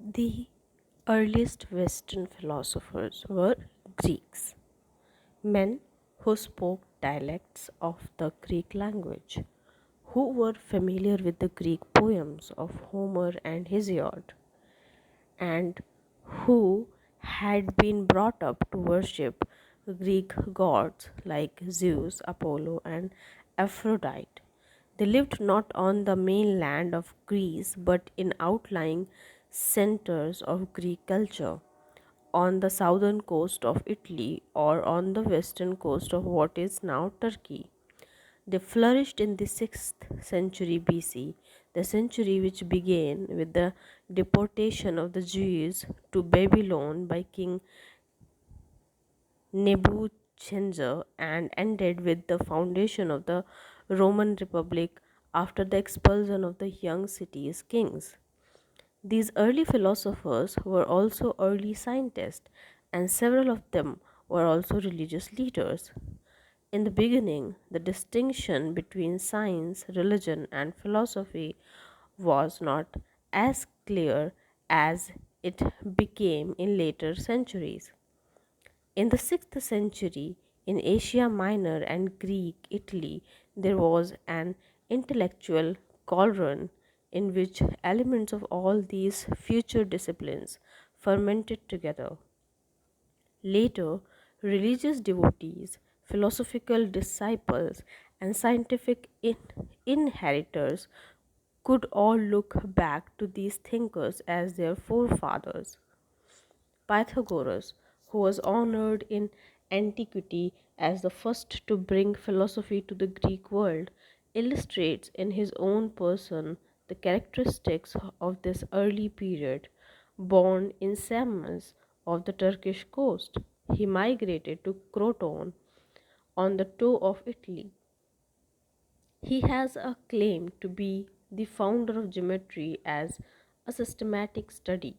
The earliest Western philosophers were Greeks, men who spoke dialects of the Greek language, who were familiar with the Greek poems of Homer and Hesiod, and who had been brought up to worship Greek gods like Zeus, Apollo, and Aphrodite. They lived not on the mainland of Greece but in outlying centers of Greek culture, on the southern coast of Italy or on the western coast of what is now Turkey. They flourished in the 6th century BC, the century which began with the deportation of the Jews to Babylon by King Nebuchadnezzar and ended with the foundation of the Roman Republic after the expulsion of the young city's kings. These early philosophers were also early scientists, and several of them were also religious leaders. In the beginning, the distinction between science, religion, and philosophy was not as clear as it became in later centuries. In the 6th century, in Asia Minor and Greek Italy, there was an intellectual cauldron in which elements of all these future disciplines fermented together. Later, religious devotees, philosophical disciples, and scientific inheritors could all look back to these thinkers as their forefathers. Pythagoras, who was honored in antiquity as the first to bring philosophy to the Greek world, illustrates in his own person the characteristics of this early period. Born in Samos of the Turkish coast, he migrated to Croton on the toe of Italy. He has a claim to be the founder of geometry as a systematic study.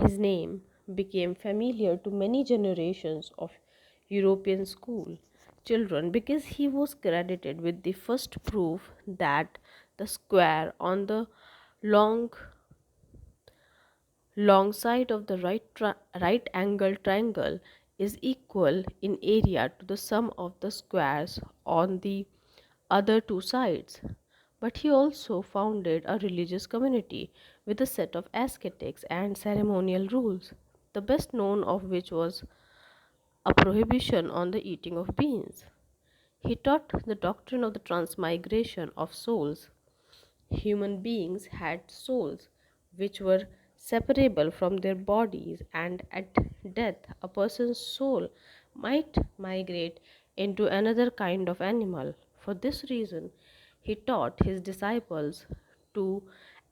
His name became familiar to many generations of European school children because he was credited with the first proof that the square on the long long side of the right angle triangle is equal in area to the sum of the squares on the other two sides. But he also founded a religious community with a set of ascetics and ceremonial rules, the best known of which was a prohibition on the eating of beans. He taught the doctrine of the transmigration of souls. Human beings had souls which were separable from their bodies, and at death, a person's soul might migrate into another kind of animal. For this reason, he taught his disciples to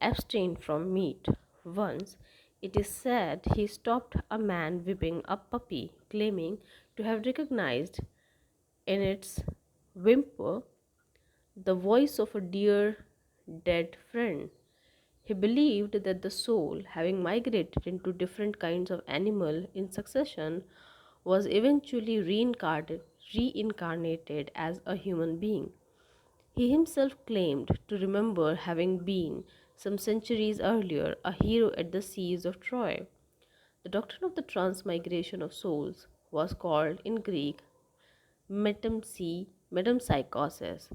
abstain from meat. Once, it is said he stopped a man whipping a puppy, claiming to have recognized in its whimper the voice of a dear dead friend. He believed that the soul, having migrated into different kinds of animal in succession, was eventually reincarnated as a human being. He himself claimed to remember having been, some centuries earlier, a hero at the siege of Troy. The doctrine of the transmigration of souls was called in Greek metempsychosis.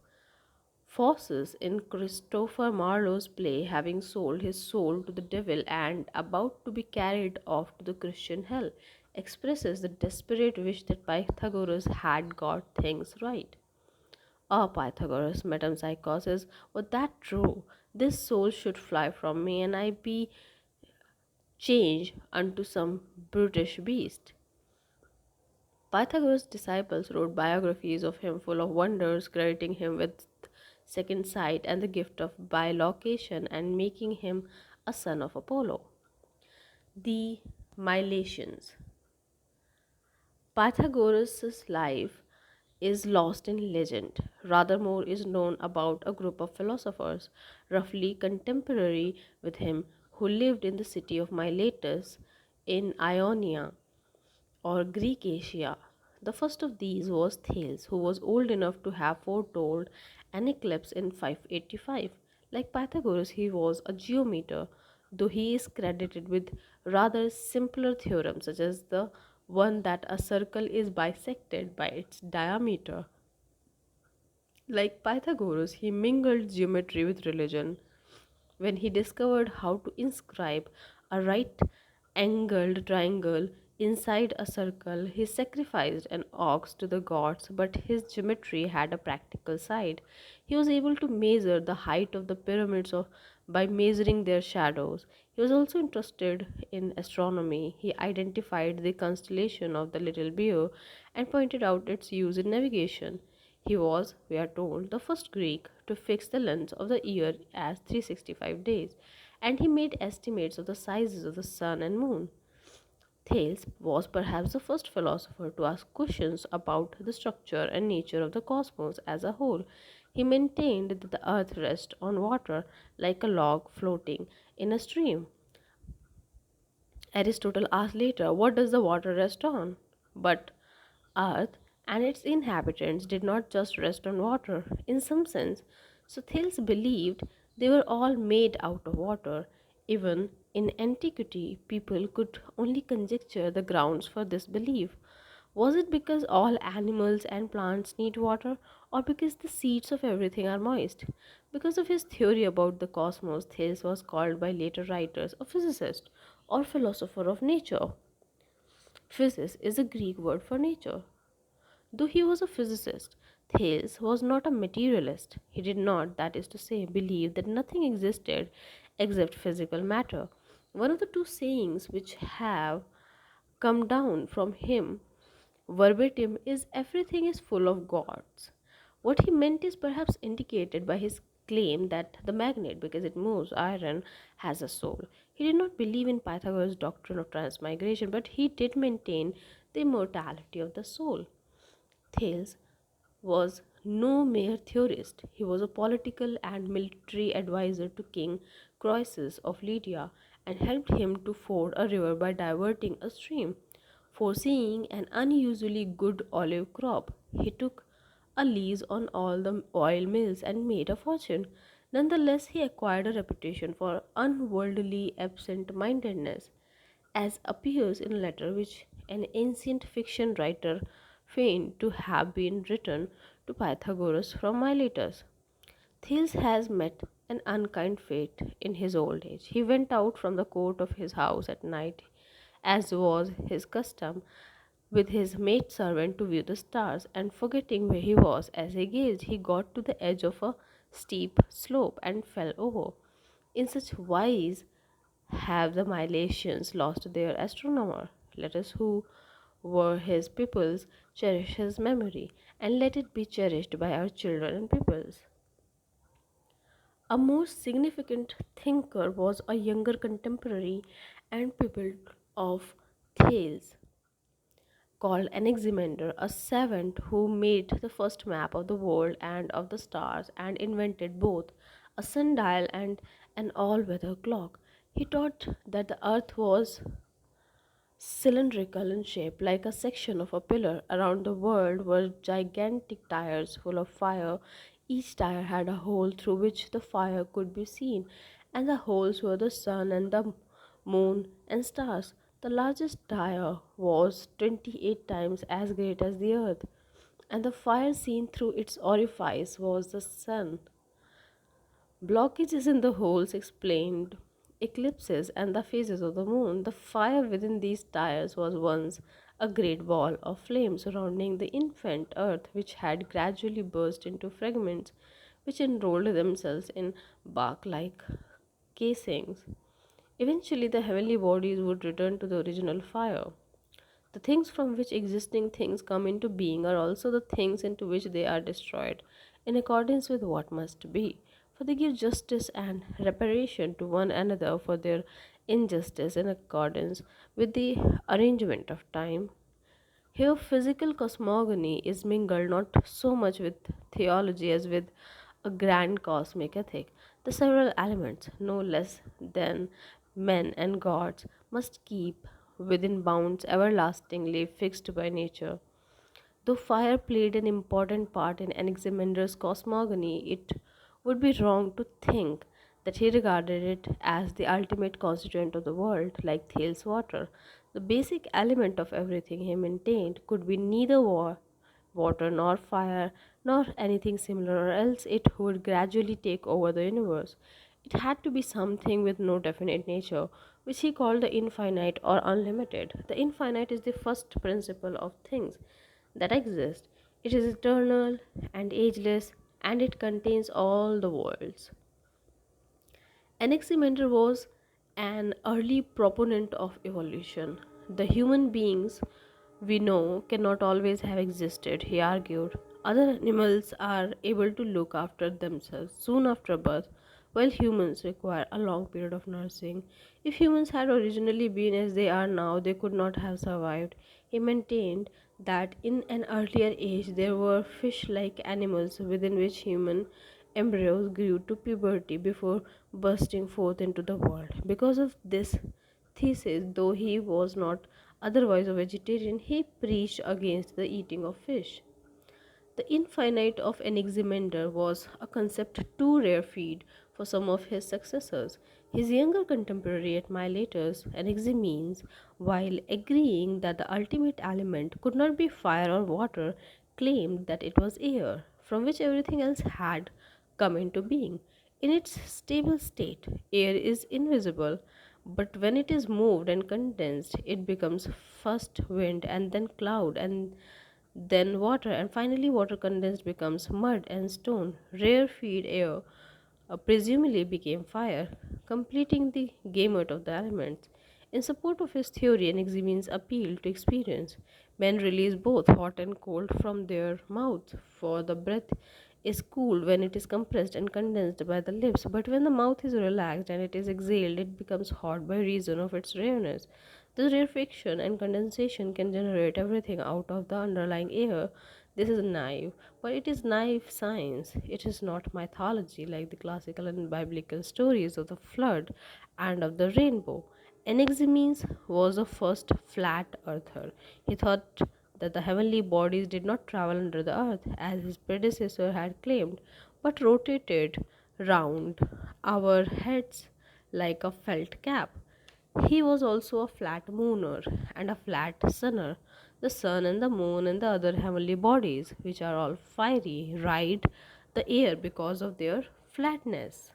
Fawcett, in Christopher Marlowe's play, having sold his soul to the devil and about to be carried off to the Christian hell, expresses the desperate wish that Pythagoras had got things right. Ah, Pythagoras, metempsychosis, was that true? This soul should fly from me and I be changed unto some brutish beast. Pythagoras' disciples wrote biographies of him full of wonders, crediting him with second sight and the gift of bilocation and making him a son of Apollo. The Milesians. Pythagoras' life is lost in legend. Rather more is known about a group of philosophers roughly contemporary with him who lived in the city of Miletus in Ionia or Greek Asia. The first of these was Thales, who was old enough to have foretold an eclipse in 585. Like Pythagoras, he was a geometer, though he is credited with rather simpler theorems, such as the one that a circle is bisected by its diameter. Like Pythagoras, he mingled geometry with religion. When he discovered how to inscribe a right angled triangle inside a circle, he sacrificed an ox to the gods, but his geometry had a practical side. He was able to measure the height of the pyramids by measuring their shadows. He was also interested in astronomy. He identified the constellation of the Little Bear and pointed out its use in navigation. He was, we are told, the first Greek to fix the length of the year as 365 days, and he made estimates of the sizes of the sun and moon. Thales was perhaps the first philosopher to ask questions about the structure and nature of the cosmos as a whole. He maintained that the earth rests on water like a log floating in a stream. Aristotle asked later, what does the water rest on? But Earth and its inhabitants did not just rest on water, in some sense. So Thales believed they were all made out of water. Even in antiquity, people could only conjecture the grounds for this belief. Was it because all animals and plants need water, or because the seeds of everything are moist? Because of his theory about the cosmos, Thales was called by later writers a physicist or philosopher of nature. Physis is a Greek word for nature. Though he was a physicist, Thales was not a materialist. He did not, that is to say, believe that nothing existed except physical matter. One of the two sayings which have come down from him verbatim is everything is full of gods. What he meant is perhaps indicated by his claim that the magnet, because it moves iron, has a soul. He did not believe in Pythagoras' doctrine of transmigration, but he did maintain the immortality of the soul. Thales was no mere theorist. He was a political and military advisor to King Croesus of Lydia and helped him to ford a river by diverting a stream. Foreseeing an unusually good olive crop, he took a lease on all the oil mills and made a fortune. Nonetheless, he acquired a reputation for unworldly absent mindedness, as appears in a letter which an ancient fiction writer feigned to have been written to Pythagoras from Miletus. Thales has met an unkind fate in his old age. He went out from the court of his house at night, as was his custom, with his maidservant to view the stars, and forgetting where he was as he gazed, he got to the edge of a steep slope and fell over. In such wise have the Milesians lost their astronomer. Let us who were his pupils cherish his memory, and let it be cherished by our children and pupils. A more significant thinker was a younger contemporary and pupil of Thales called Anaximander, a savant who made the first map of the world and of the stars and invented both a sundial and an all weather clock. He taught that the earth was cylindrical in shape, like a section of a pillar. Around the world were gigantic tires full of fire. Each tire had a hole through which the fire could be seen, and the holes were the sun and the moon and stars. The largest tire was 28 times as great as the earth, and the fire seen through its orifice was the sun. Blockages in the holes explained eclipses and the phases of the moon. The fire within these tires was once a great ball of flame surrounding the infant earth, which had gradually burst into fragments which enrolled themselves in bark like casings. Eventually, the heavenly bodies would return to the original fire. The things from which existing things come into being are also the things into which they are destroyed, in accordance with what must be. For they give justice and reparation to one another for their injustice in accordance with the arrangement of time. Here, physical cosmogony is mingled not so much with theology as with a grand cosmic ethic. The several elements, no less than men and gods, must keep within bounds everlastingly fixed by nature. Though fire played an important part in Anaximander's cosmogony, it would be wrong to think that he regarded it as the ultimate constituent of the world, like Thales water. The basic element of everything he maintained could be neither water nor fire nor anything similar, or else it would gradually take over the universe. It had to be something with no definite nature, which he called the infinite or unlimited. The infinite is the first principle of things that exist. It is eternal and ageless, and it contains all the worlds. Anaximander was an early proponent of evolution. The human beings we know cannot always have existed, he argued. Other animals are able to look after themselves soon after birth, while humans require a long period of nursing. If humans had originally been as they are now, they could not have survived. He maintained that in an earlier age there were fish like animals within which human embryos grew to puberty before bursting forth into the world. Because of this thesis, though he was not otherwise a vegetarian, he preached against the eating of fish. The infinite of Anaximander was a concept too rarefied for some of his successors. His younger contemporary at Miletus, Anaximenes, while agreeing that the ultimate element could not be fire or water, claimed that it was air, from which everything else had come into being. In its stable state, air is invisible, but when it is moved and condensed, it becomes first wind and then cloud and then water, and finally water condensed becomes mud and stone. Rarefied air presumably became fire, completing the gamut of the elements. In support of his theory, Anaximenes appealed to experience. Men release both hot and cold from their mouths, for the breath is cooled when it is compressed and condensed by the lips, but when the mouth is relaxed and it is exhaled, it becomes hot by reason of its rareness. This rarefaction and condensation can generate everything out of the underlying air. This is naive, but it is naive science. It is not mythology like the classical and biblical stories of the flood and of the rainbow. Anaximenes was the first flat earther. He thought that the heavenly bodies did not travel under the earth, as his predecessor had claimed, but rotated round our heads like a felt cap. He was also a flat mooner and a flat sunner. The sun and the moon and the other heavenly bodies, which are all fiery, ride the air because of their flatness.